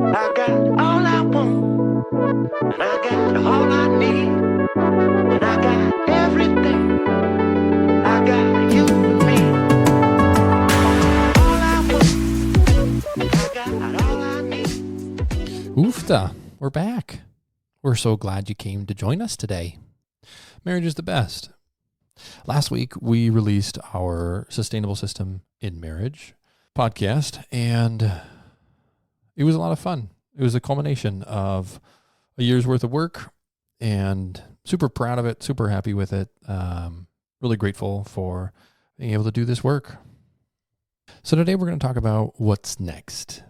I got all I want, and I got all I need, and I got everything. I got you and me. All I want, I got all I need. Oofta, we're back. We're so glad you came to join us today. Marriage is the best. Last week, we released our Sustainable System in Marriage podcast, and it was a lot of fun. It was a culmination of a year's worth of work, and super proud of it, super happy with it. Really grateful for being able to do this work. So today we're going to talk about what's next.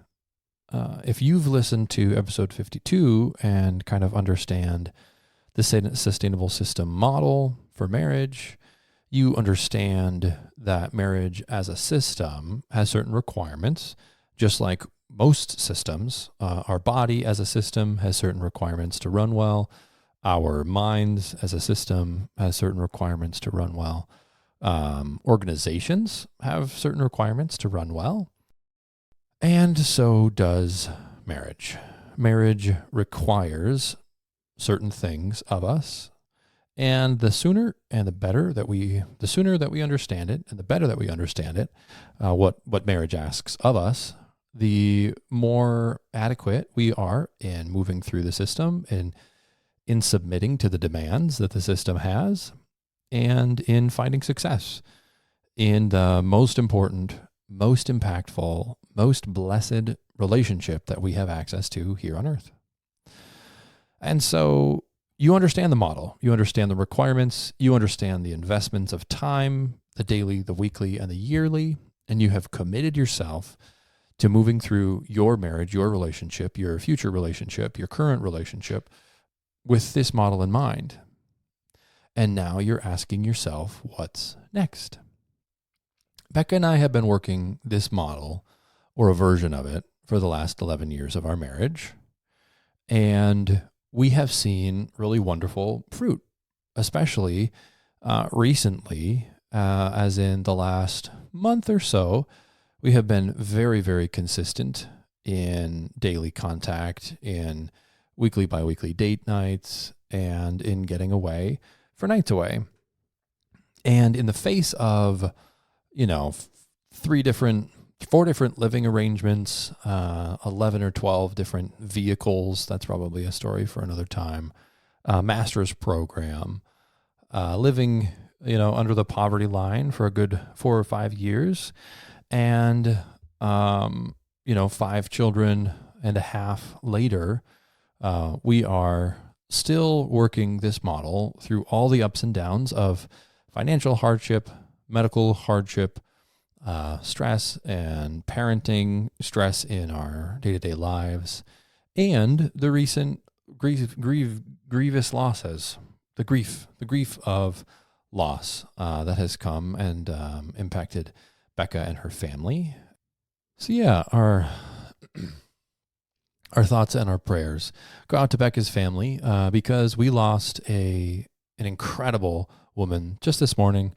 If you've listened to episode 52 and kind of understand the sustainable system model for marriage, you understand that marriage as a system has certain requirements, just like most systems. Our body as a system has certain requirements to run well. Our minds as a system has certain requirements to run well. Organizations have certain requirements to run well. And so does marriage. Marriage requires certain things of us. And the sooner that we understand it, and the better that we understand it, what marriage asks of us, the more adequate we are in moving through the system and in submitting to the demands that the system has, and in finding success in the most important, most impactful, most blessed relationship that we have access to here on earth. And so you understand the model, you understand the requirements, you understand the investments of time, the daily, the weekly, and the yearly, and you have committed yourself to moving through your marriage, your relationship, your future relationship, your current relationship with this model in mind. And now you're asking yourself, what's next? Becca and I have been working this model, or a version of it, for the last 11 years of our marriage. And we have seen really wonderful fruit, especially recently, as in the last month or so. We have been very, very consistent in daily contact, in weekly, bi-weekly date nights, and in getting away for nights away. And in the face of, 4 different living arrangements, 11 or 12 different vehicles. That's probably a story for another time. Master's program, living, under the poverty line for a good 4 or 5 years, and 5 children and a half later, we are still working this model through all the ups and downs of financial hardship, medical hardship, stress and parenting stress in our day-to-day lives, and the recent grievous losses, the grief of loss that has come and impacted Becca and her family. So yeah, our thoughts and our prayers go out to Becca's family because we lost an incredible woman just this morning.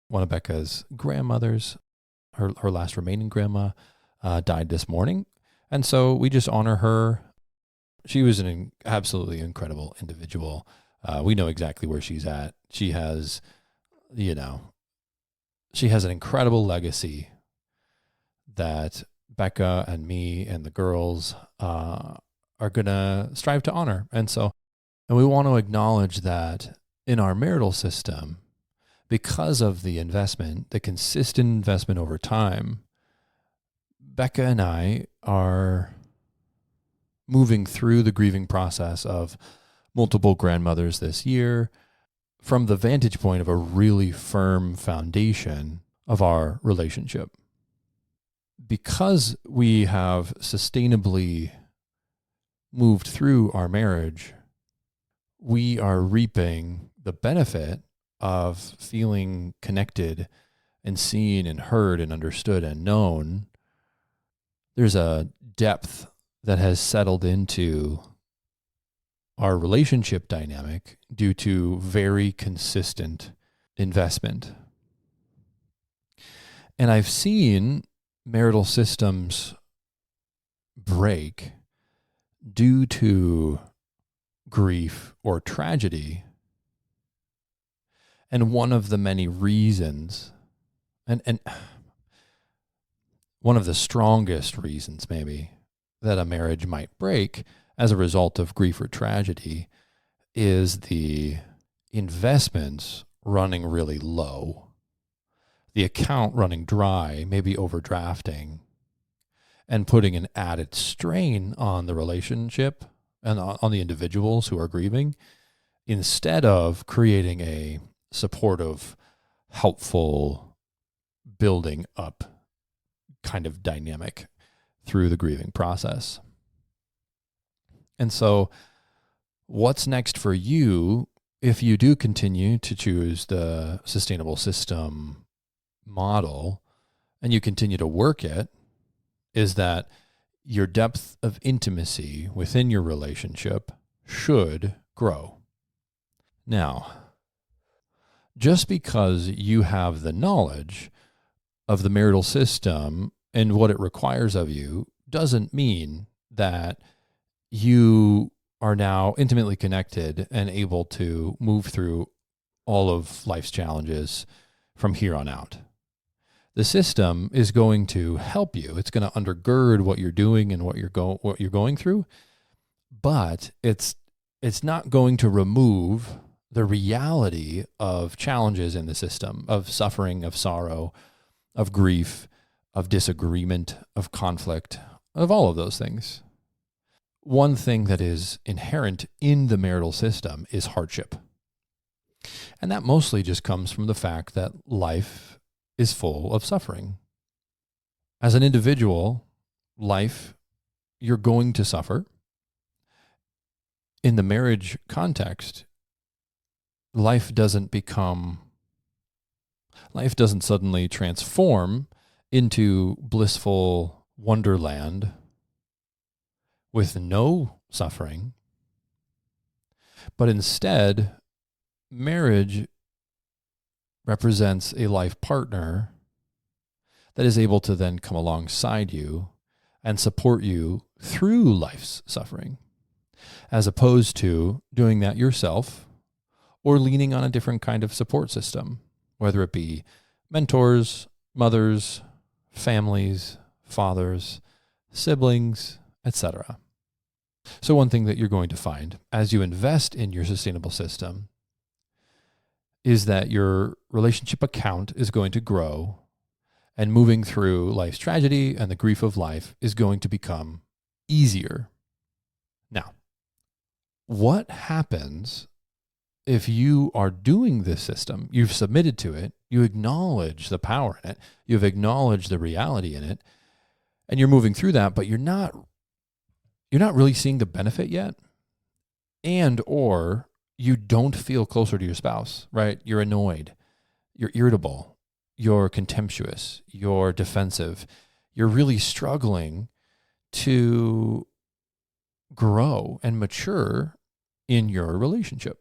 One of Becca's grandmothers, her last remaining grandma, died this morning. And so we just honor her. She was an absolutely incredible individual. We know exactly where she's at. She has, she has an incredible legacy that Becca and me and the girls are going to strive to honor. And we want to acknowledge that in our marital system, because of the investment, the consistent investment over time, Becca and I are moving through the grieving process of multiple grandmothers this year from the vantage point of a really firm foundation of our relationship. Because we have sustainably moved through our marriage, we are reaping the benefit of feeling connected and seen and heard and understood and known. There's a depth that has settled into our relationship dynamic due to very consistent investment. And I've seen marital systems break due to grief or tragedy. And one of the many reasons, and one of the strongest reasons maybe that a marriage might break as a result of grief or tragedy is the investments running really low, the account running dry, maybe overdrafting, and putting an added strain on the relationship and on the individuals who are grieving, instead of creating a supportive, helpful, building up kind of dynamic through the grieving process. And so what's next for you if you do continue to choose the sustainable system model and you continue to work it, is that your depth of intimacy within your relationship should grow. Now, just because you have the knowledge of the marital system and what it requires of you doesn't mean that you are now intimately connected and able to move through all of life's challenges from here on out. The system is going to help you. It's going to undergird what you're doing and what you're going through, but it's not going to remove the reality of challenges in the system, of suffering, of sorrow, of grief, of disagreement, of conflict, of all of those things. One thing that is inherent in the marital system is hardship. And that mostly just comes from the fact that life is full of suffering. As an individual, you're going to suffer. In the marriage context, life doesn't suddenly transform into blissful wonderland with no suffering, but instead, marriage represents a life partner that is able to then come alongside you and support you through life's suffering, as opposed to doing that yourself or leaning on a different kind of support system, whether it be mentors, mothers, families, fathers, siblings, etc. So one thing that you're going to find as you invest in your sustainable system is that your relationship account is going to grow, and moving through life's tragedy and the grief of life is going to become easier. Now, what happens if you are doing this system? You've submitted to it, you acknowledge the power in it, you've acknowledged the reality in it, and you're moving through that, but you're not really seeing the benefit yet, and or you don't feel closer to your spouse, right? You're annoyed, you're irritable, you're contemptuous, you're defensive. You're really struggling to grow and mature in your relationship.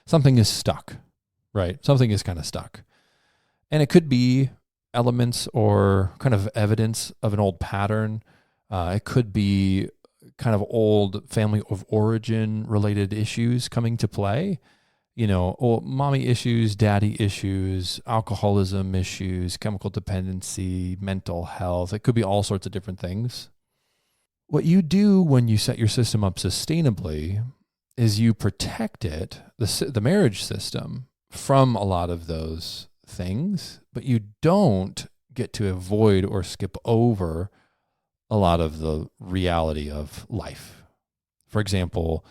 Something is stuck, right? Something is kind of stuck. And it could be elements or kind of evidence of an old pattern. It could be kind of old family of origin related issues coming to play, mommy issues, daddy issues, alcoholism issues, chemical dependency, mental health. It could be all sorts of different things. What you do when you set your system up sustainably is you protect it, the marriage system, from a lot of those things, but you don't get to avoid or skip over a lot of the reality of life. For example,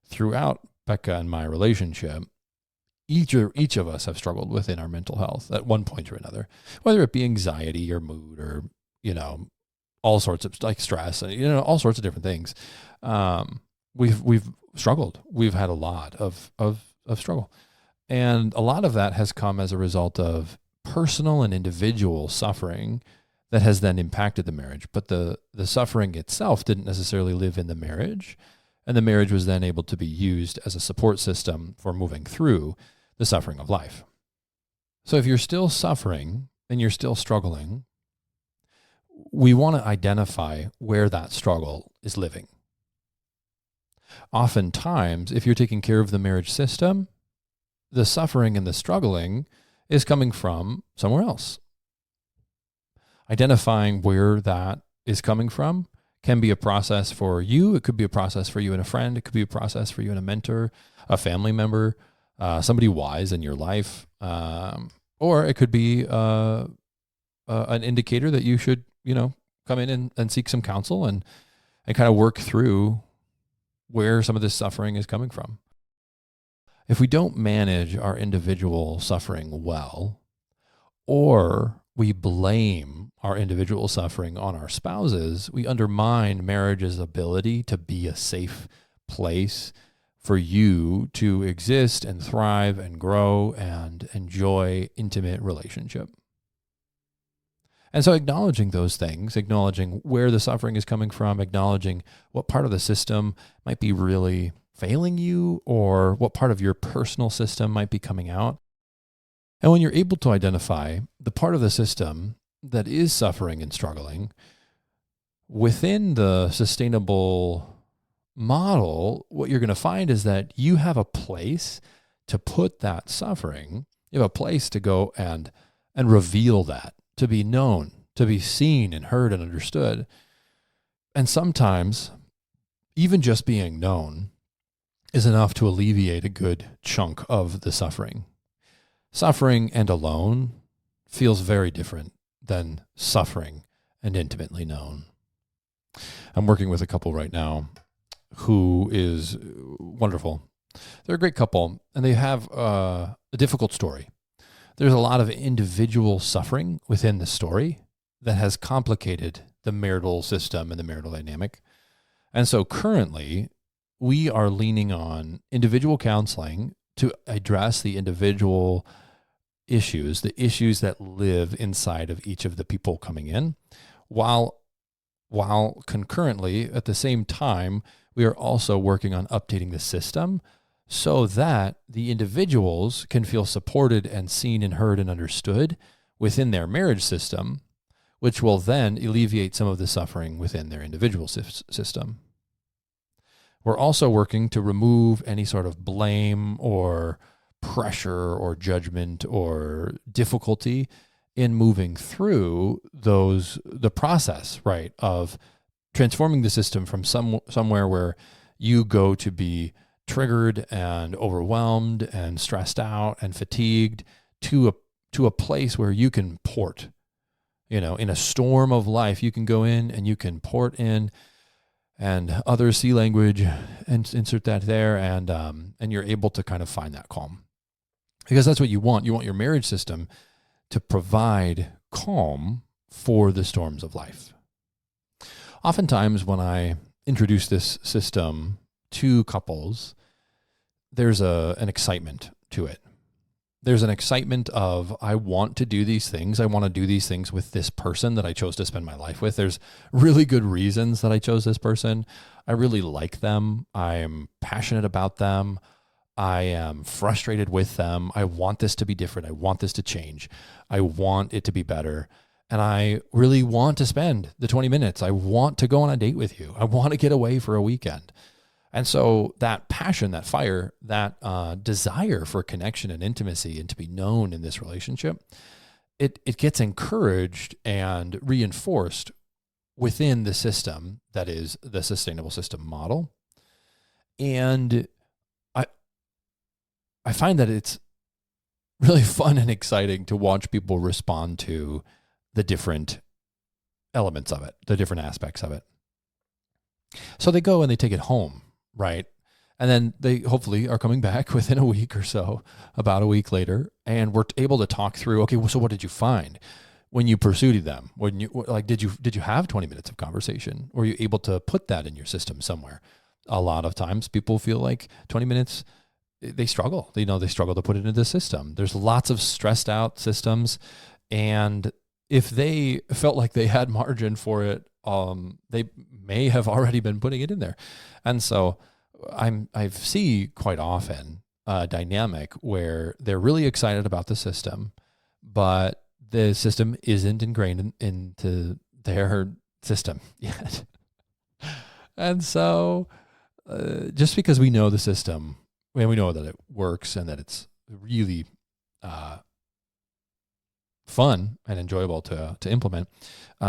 throughout Becca and my relationship, each of us have struggled within our mental health at one point or another, whether it be anxiety or mood or, all sorts of like stress and, all sorts of different things. We've struggled. We've had a lot of struggle. And a lot of that has come as a result of personal and individual suffering that has then impacted the marriage. But the suffering itself didn't necessarily live in the marriage. And the marriage was then able to be used as a support system for moving through the suffering of life. So if you're still suffering and you're still struggling, we want to identify where that struggle is living. Oftentimes, if you're taking care of the marriage system, the suffering and the struggling is coming from somewhere else. Identifying where that is coming from can be a process for you. It could be a process for you and a friend. It could be a process for you and a mentor, a family member, somebody wise in your life. Or it could be an indicator that you should, come in and seek some counsel and kind of work through where some of this suffering is coming from. If we don't manage our individual suffering well, or we blame our individual suffering on our spouses, we undermine marriage's ability to be a safe place for you to exist and thrive and grow and enjoy intimate relationship. And so acknowledging those things, acknowledging where the suffering is coming from, acknowledging what part of the system might be really failing you or what part of your personal system might be coming out. And when you're able to identify the part of the system that is suffering and struggling, within the sustainable model, what you're going to find is that you have a place to put that suffering. You have a place to go and reveal that, to be known, to be seen and heard and understood. And sometimes even just being known is enough to alleviate a good chunk of the suffering. Suffering and alone feels very different than suffering and intimately known. I'm working with a couple right now who is wonderful. They're a great couple, and they have a difficult story. There's a lot of individual suffering within the story that has complicated the marital system and the marital dynamic. And so currently, we are leaning on individual counseling to address the individual issues, the issues that live inside of each of the people coming in, while concurrently, at the same time, we are also working on updating the system so that the individuals can feel supported and seen and heard and understood within their marriage system, which will then alleviate some of the suffering within their individual system. We're also working to remove any sort of blame or pressure or judgment or difficulty in moving through the process, right, of transforming the system from somewhere where you go to be triggered and overwhelmed and stressed out and fatigued to a place where you can port. In a storm of life, you can go in and you can port in, and others see language and insert that there, and you're able to kind of find that calm. Because that's what you want. You want your marriage system to provide calm for the storms of life. Oftentimes when I introduce this system to couples, there's an excitement to it. There's an excitement of, I want to do these things. I want to do these things with this person that I chose to spend my life with. There's really good reasons that I chose this person. I really like them. I'm passionate about them. I am frustrated with them. I want this to be different. I want this to change. I want it to be better. And I really want to spend the 20 minutes. I want to go on a date with you. I want to get away for a weekend. And so that passion, that fire, that desire for connection and intimacy and to be known in this relationship, it gets encouraged and reinforced within the system that is the sustainable system model. And I find that it's really fun and exciting to watch people respond to the different elements of it, the different aspects of it. So they go and they take it home, right? And then they hopefully are coming back within a week or so, about a week later, and we're able to talk through, okay, well, so what did you find when you pursued them? When you did you have 20 minutes of conversation? Were you able to put that in your system somewhere? A lot of times people feel like 20 minutes, they struggle. They struggle to put it into the system. There's lots of stressed out systems, and if they felt like they had margin for it, they may have already been putting it in there. And so I see quite often a dynamic where they're really excited about the system, but the system isn't ingrained into their system yet. And so just because we know the system, and we know that it works and that it's really fun and enjoyable to implement,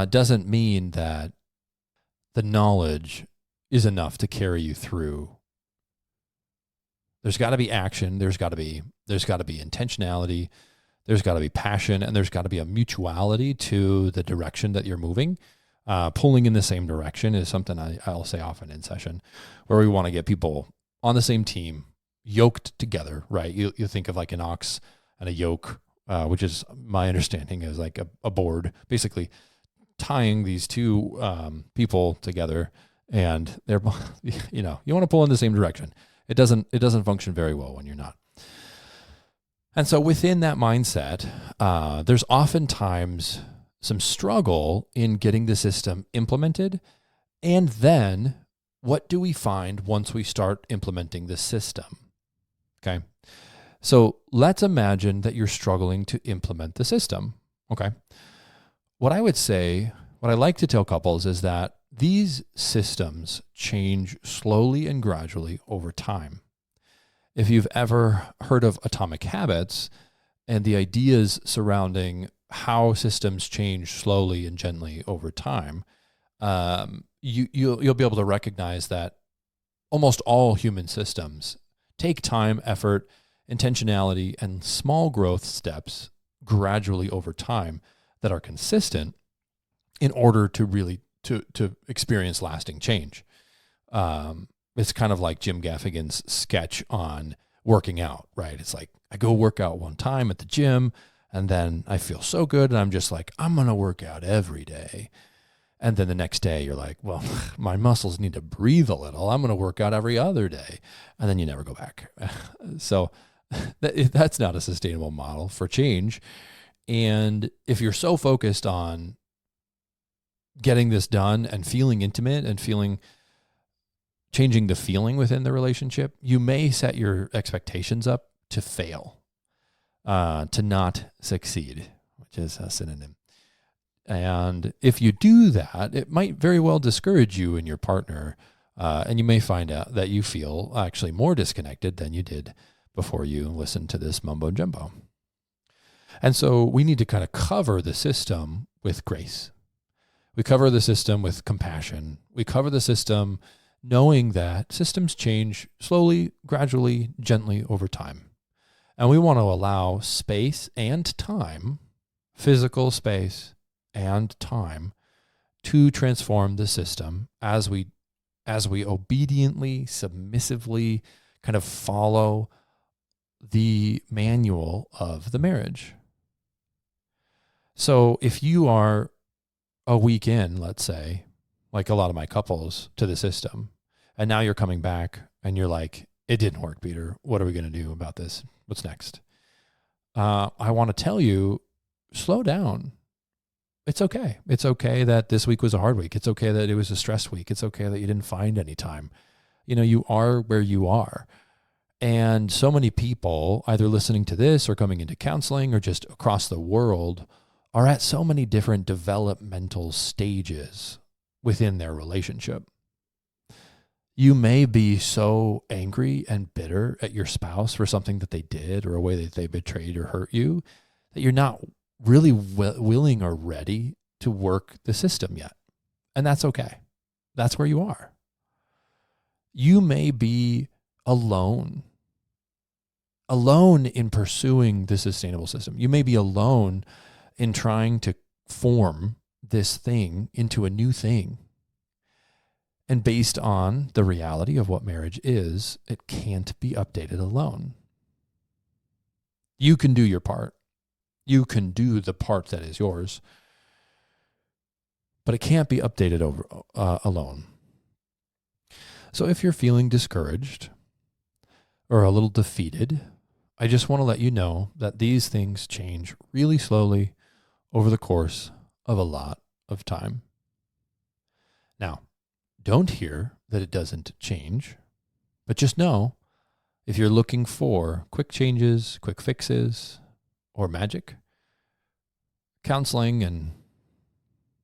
doesn't mean that the knowledge is enough to carry you through. There's got to be action. There's got to be intentionality. There's got to be passion, and there's got to be a mutuality to the direction that you're moving. Pulling in the same direction is something I'll say often in session, where we want to get people on the same team, yoked together, right? You think of like an ox and a yoke, which is my understanding is like a board, basically tying these two people together, and they're, you want to pull in the same direction. It doesn't function very well when you're not. And so within that mindset, there's oftentimes some struggle in getting the system implemented. And then what do we find once we start implementing the system? Okay. So let's imagine that you're struggling to implement the system. Okay. What I like to tell couples is that these systems change slowly and gradually over time. If you've ever heard of atomic habits and the ideas surrounding how systems change slowly and gently over time, you'll be able to recognize that almost all human systems take time, effort, intentionality, and small growth steps gradually over time that are consistent in order to really to experience lasting change. It's kind of like Jim Gaffigan's sketch on working out, right? It's like I go work out one time at the gym, and then I feel so good, and I'm just like, I'm going to work out every day. And then the next day you're like, well, my muscles need to breathe a little. I'm going to work out every other day. And then you never go back. So that's not a sustainable model for change. And if you're so focused on getting this done and feeling intimate and changing the feeling within the relationship, you may set your expectations up to fail, to not succeed, which is a synonym. And if you do that, it might very well discourage you and your partner, and you may find out that you feel actually more disconnected than you did before you listened to this mumbo jumbo. And so we need to kind of cover the system with grace. We cover the system with compassion. We cover the system knowing that systems change slowly, gradually, gently over time. And we want to allow space and time, physical space and time, to transform the system as we obediently, submissively kind of follow the manual of the marriage. So if you are a week in, let's say, like a lot of my couples, to the system, and now you're coming back and you're like, it didn't work, Peter. What are we going to do about this? What's next? I want to tell you, slow down. It's okay. It's okay that this week was a hard week. It's okay that it was a stress week. It's okay that you didn't find any time. You are where you are. And so many people, either listening to this or coming into counseling or just across the world, are at so many different developmental stages within their relationship. You may be so angry and bitter at your spouse for something that they did or a way that they betrayed or hurt you that you're not really willing or ready to work the system yet. And that's okay. That's where you are. You may be alone in pursuing the sustainable system. You may be alone in trying to form this thing into a new thing. And based on the reality of what marriage is, it can't be updated alone. You can do your part. You can do the part that is yours, but it can't be updated alone. So if you're feeling discouraged or a little defeated, I just want to let you know that these things change really slowly over the course of a lot of time. Now, don't hear that it doesn't change, but just know if you're looking for quick changes, quick fixes, or magic, counseling and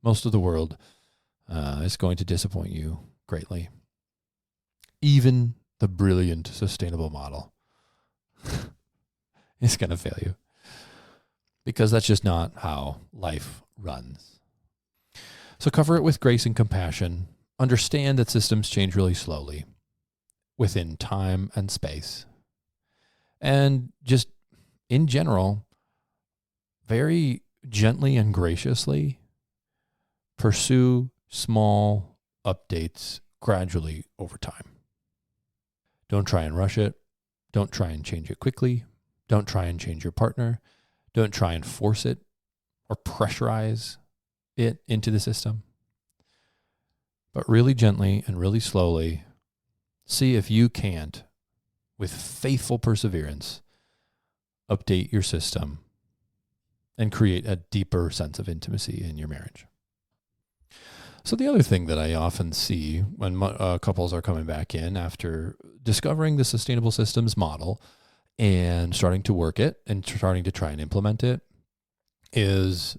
Most of the world is going to disappoint you greatly. Even the brilliant sustainable model is going to fail you, because that's just not how life runs. So cover it with grace and compassion. Understand that systems change really slowly within time and space. And just in general, very gently and graciously pursue small updates gradually over time. Don't try and rush it. Don't try and change it quickly. Don't try and change your partner. Don't try and force it or pressurize it into the system. But really gently and really slowly, see if you can't, with faithful perseverance, update your system and create a deeper sense of intimacy in your marriage. So the other thing that I often see when couples are coming back in after discovering the sustainable systems model and starting to work it and starting to try and implement it is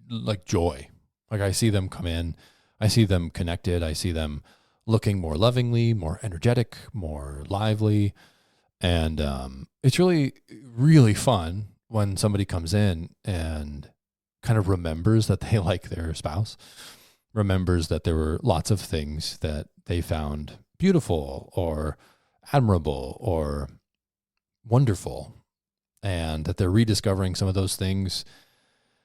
like joy. Like I see them come in, I see them connected, I see them looking more lovingly, more energetic, more lively. And it's really, really fun when somebody comes in and kind of remembers that they like their spouse, remembers that there were lots of things that they found beautiful or admirable or wonderful, and that they're rediscovering some of those things,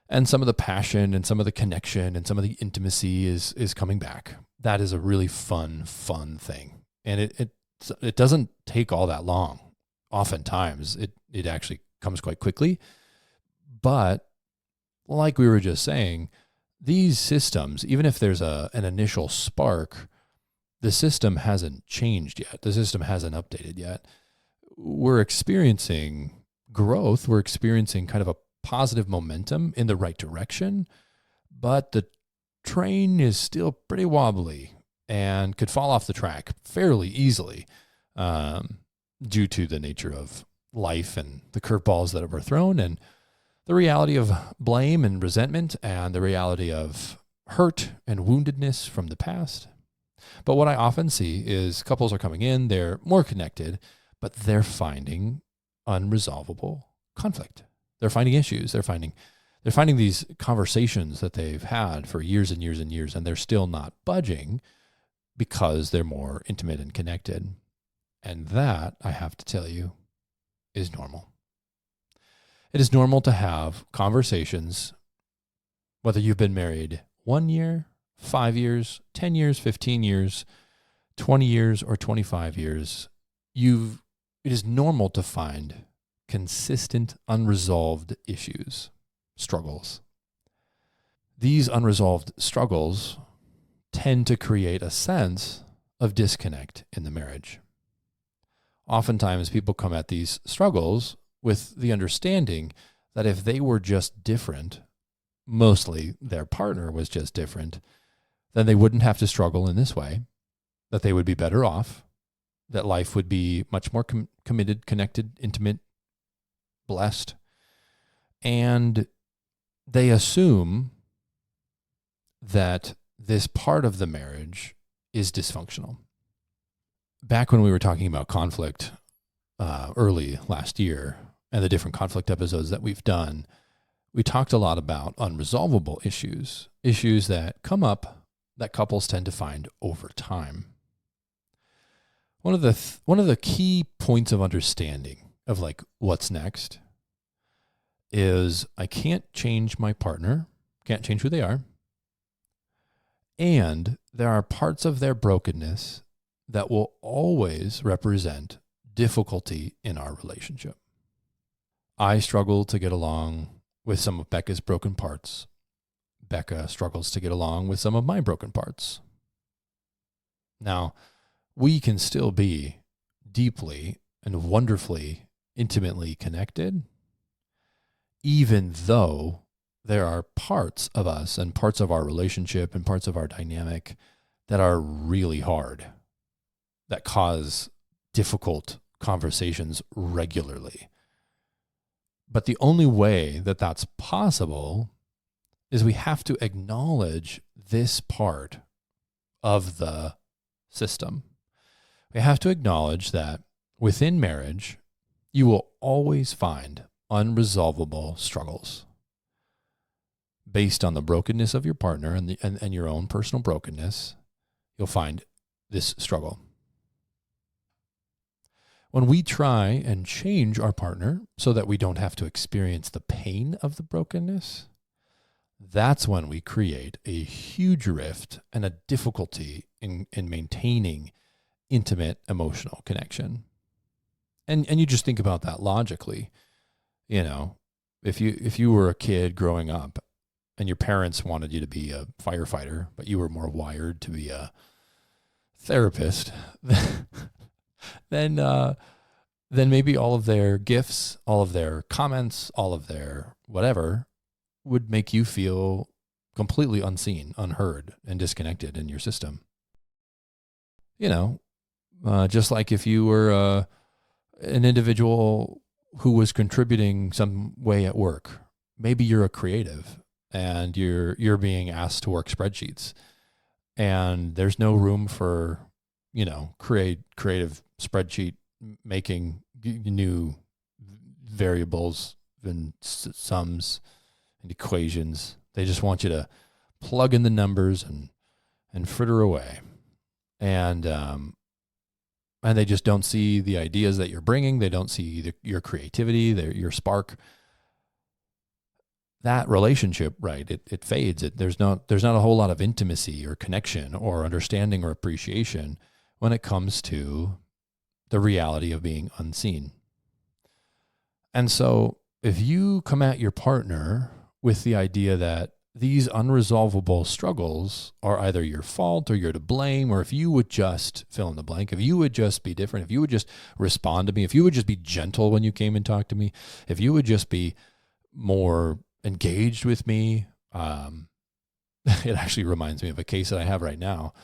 and some of the passion and some of the connection and some of the intimacy is coming back. That is a really fun thing. And it doesn't take all that long. Oftentimes it actually comes quite quickly. But like we were just saying, these systems, even if there's an initial spark, the system hasn't changed yet. The system hasn't updated yet. We're experiencing growth. We're experiencing kind of a positive momentum in the right direction, but the train is still pretty wobbly and could fall off the track fairly easily due to the nature of life and the curveballs that were thrown, and the reality of blame and resentment, and the reality of hurt and woundedness from the past. But what I often see is couples are coming in, they're more connected, but they're finding unresolvable conflict. They're finding issues. They're finding these conversations that they've had for years and years and years, and they're still not budging because they're more intimate and connected. And that, I have to tell you, is normal. It is normal to have conversations, whether you've been married 1 year, 5 years, 10 years, 15 years, 20 years, or 25 years. It is normal to find consistent, unresolved issues, struggles. These unresolved struggles tend to create a sense of disconnect in the marriage. Oftentimes, people come at these struggles with the understanding that if they were just different, mostly their partner was just different, then they wouldn't have to struggle in this way, that they would be better off, that life would be much more committed, connected, intimate, blessed. And they assume that this part of the marriage is dysfunctional. Back when we were talking about conflict early last year and the different conflict episodes that we've done, we talked a lot about unresolvable issues that come up that couples tend to find over time. One of the key points of understanding of like what's next is I can't change my partner, can't change who they are, and there are parts of their brokenness that will always represent difficulty in our relationship. I struggle to get along with some of Becca's broken parts. Becca struggles to get along with some of my broken parts. Now, we can still be deeply and wonderfully, intimately connected, even though there are parts of us and parts of our relationship and parts of our dynamic that are really hard, that cause difficult conversations regularly. But the only way that that's possible is we have to acknowledge this part of the system. We have to acknowledge that within marriage, you will always find unresolvable struggles based on the brokenness of your partner and your own personal brokenness. You'll find this struggle. When we try and change our partner so that we don't have to experience the pain of the brokenness, that's when we create a huge rift and a difficulty in maintaining intimate emotional connection. And you just think about that logically. You know, if you were a kid growing up and your parents wanted you to be a firefighter, but you were more wired to be a therapist, then maybe all of their gifts, all of their comments, all of their whatever would make you feel completely unseen, unheard, and disconnected in your system. You know, just like if you were an individual who was contributing some way at work, maybe you're a creative and you're being asked to work spreadsheets, and there's no room for, you know, creative spreadsheet making, new variables and sums and equations. They just want you to plug in the numbers and fritter away. And they just don't see the ideas that you're bringing. They don't see your creativity, your spark. That relationship, right? It fades. There's not a whole lot of intimacy or connection or understanding or appreciation when it comes to the reality of being unseen. And so if you come at your partner with the idea that these unresolvable struggles are either your fault or you're to blame, or if you would just fill in the blank, if you would just be different, if you would just respond to me, if you would just be gentle when you came and talked to me, if you would just be more engaged with me, it actually reminds me of a case that I have right now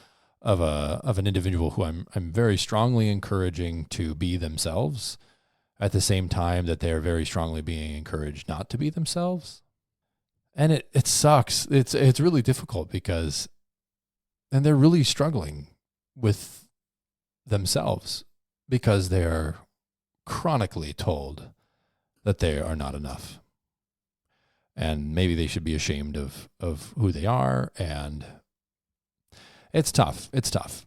of an individual who I'm very strongly encouraging to be themselves at the same time that they're very strongly being encouraged not to be themselves. And it sucks. It's really difficult because, and they're really struggling with themselves because they're chronically told that they are not enough. And maybe they should be ashamed of who they are. And it's tough. It's tough.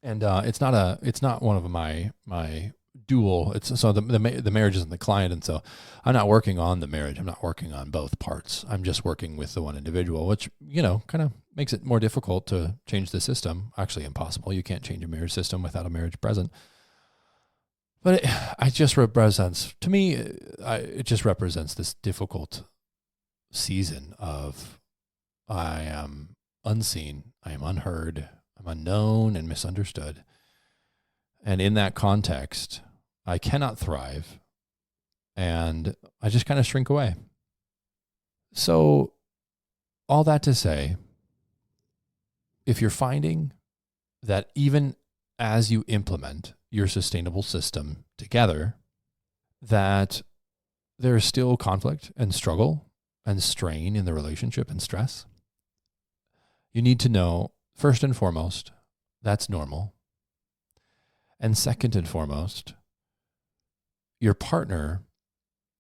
And it's not one of my dual. So the marriage isn't the client, and so I'm not working on the marriage. I'm not working on both parts. I'm just working with the one individual, which, you know, kind of makes it more difficult to change the system. Actually, impossible. You can't change a marriage system without a marriage present. But it just represents, to me, it just represents this difficult season of I am unseen, I am unheard, I'm unknown and misunderstood. And in that context, I cannot thrive, and I just kind of shrink away. So all that to say, if you're finding that even as you implement your sustainable system together, that there is still conflict and struggle and strain in the relationship and stress, you need to know, first and foremost, that's normal. And second and foremost, your partner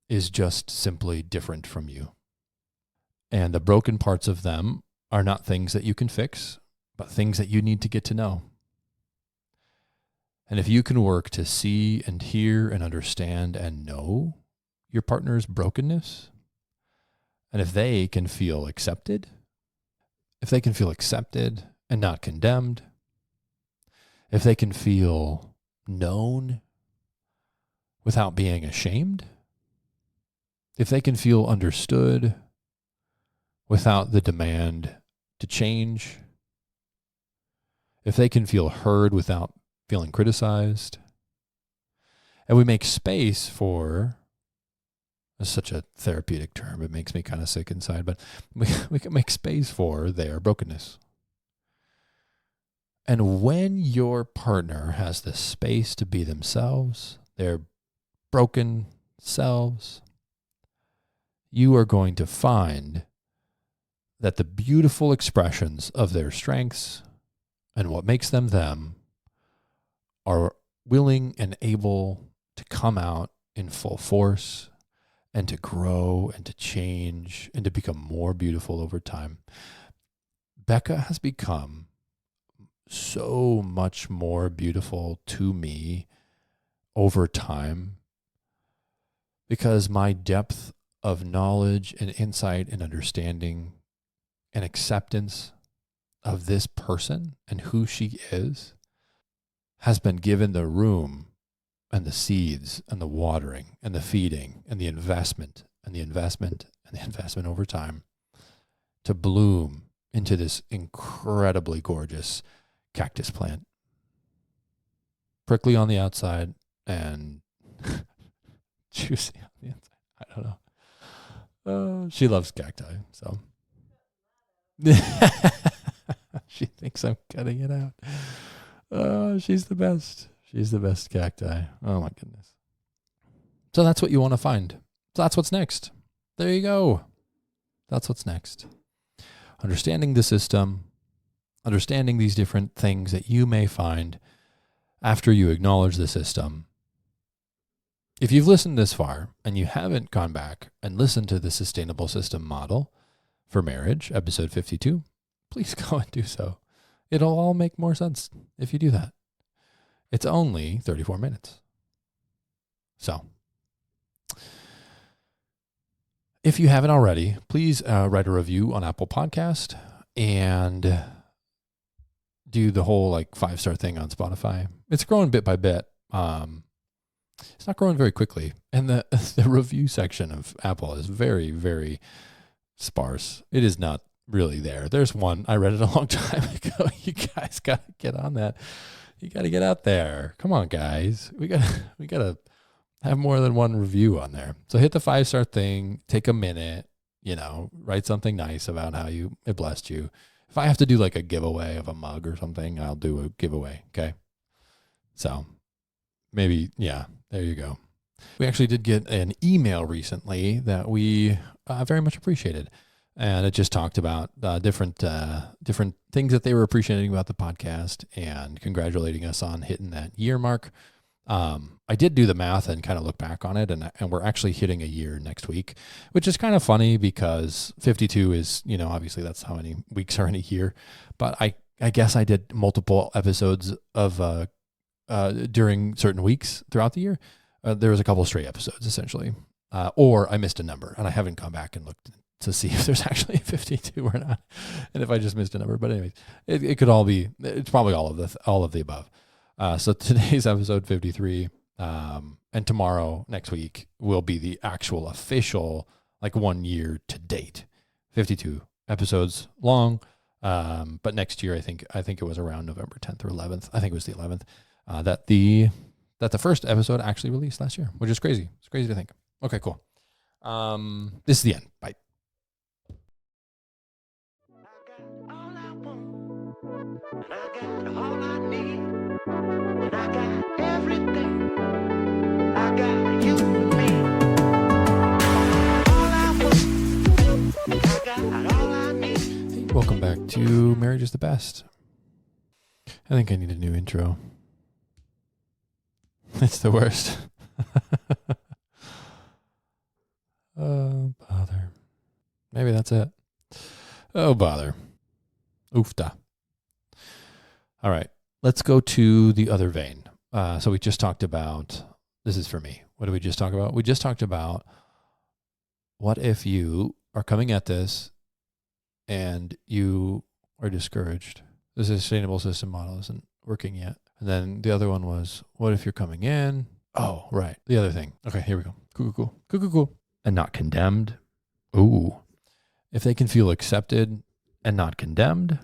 is just simply different from you. And the broken parts of them are not things that you can fix, but things that you need to get to know. And if you can work to see and hear and understand and know your partner's brokenness, and if they can feel accepted, and not condemned, if they can feel known without being ashamed, if they can feel understood without the demand to change, if they can feel heard without feeling criticized, and we make space for, it's such a therapeutic term, it makes me kind of sick inside, but we can make space for their brokenness. And when your partner has the space to be themselves, their broken selves, you are going to find that the beautiful expressions of their strengths and what makes them them are willing and able to come out in full force and to grow and to change and to become more beautiful over time. Becca has become so much more beautiful to me over time because my depth of knowledge and insight and understanding and acceptance of this person and who she is has been given the room and the seeds and the watering and the feeding and the investment and the investment and the investment over time to bloom into this incredibly gorgeous cactus plant. Prickly on the outside and juicy on the inside. I don't know. She loves cacti, so. She thinks I'm cutting it out. Oh, she's the best. She's the best cacti. Oh my goodness. So that's what you want to find. So that's what's next. There you go. That's what's next. Understanding the system, understanding these different things that you may find after you acknowledge the system. If you've listened this far and you haven't gone back and listened to the Sustainable System Model for Marriage, episode 52, please go and do so. It'll all make more sense if you do that. It's only 34 minutes. So, if you haven't already, please write a review on Apple Podcast and do the whole 5-star thing on Spotify. It's growing bit by bit. It's not growing very quickly. And the review section of Apple is very, very sparse. It is not really there. There's one. I read it a long time ago. You guys got to get on that. You got to get out there. Come on, guys. We got to have more than one review on there. So hit the 5-star thing. Take a minute. Write something nice about how it blessed you. If I have to do a giveaway of a mug or something, I'll do a giveaway. Okay. So maybe, yeah, there you go. We actually did get an email recently that we very much appreciated. And it just talked about different things that they were appreciating about the podcast and congratulating us on hitting that year mark. I did do the math and kind of look back on it, and we're actually hitting a year next week, which is kind of funny because 52 is, obviously that's how many weeks are in a year. But I guess I did multiple episodes of during certain weeks throughout the year. There was a couple straight episodes essentially, or I missed a number, and I haven't gone back and looked to see if there's actually 52 or not, and if I just missed a number. But anyways, it could all be. It's probably all of the above. So today's episode 53, and tomorrow, next week, will be the actual official 1 year to date. 52 episodes long, but next year I think it was around November 10th or 11th. I think it was the 11th that the first episode actually released last year, which is crazy. It's crazy to think. Okay, cool. This is the end. Bye. And I got all I need, and I got everything. I got you and me. All I want, I got all I need. Hey, welcome back to Marriage is the Best. I think I need a new intro. It's the worst. Oh, bother. Maybe that's it. Oh, bother. Oofta. All right, let's go to the other vein. So we just talked about, this is for me. What did we just talk about? We just talked about what if you are coming at this and you are discouraged. The sustainable system model isn't working yet. And then the other one was, what if you're coming in? Oh, right. The other thing. Okay, here we go. Cool. And not condemned. Ooh. If they can feel accepted and not condemned,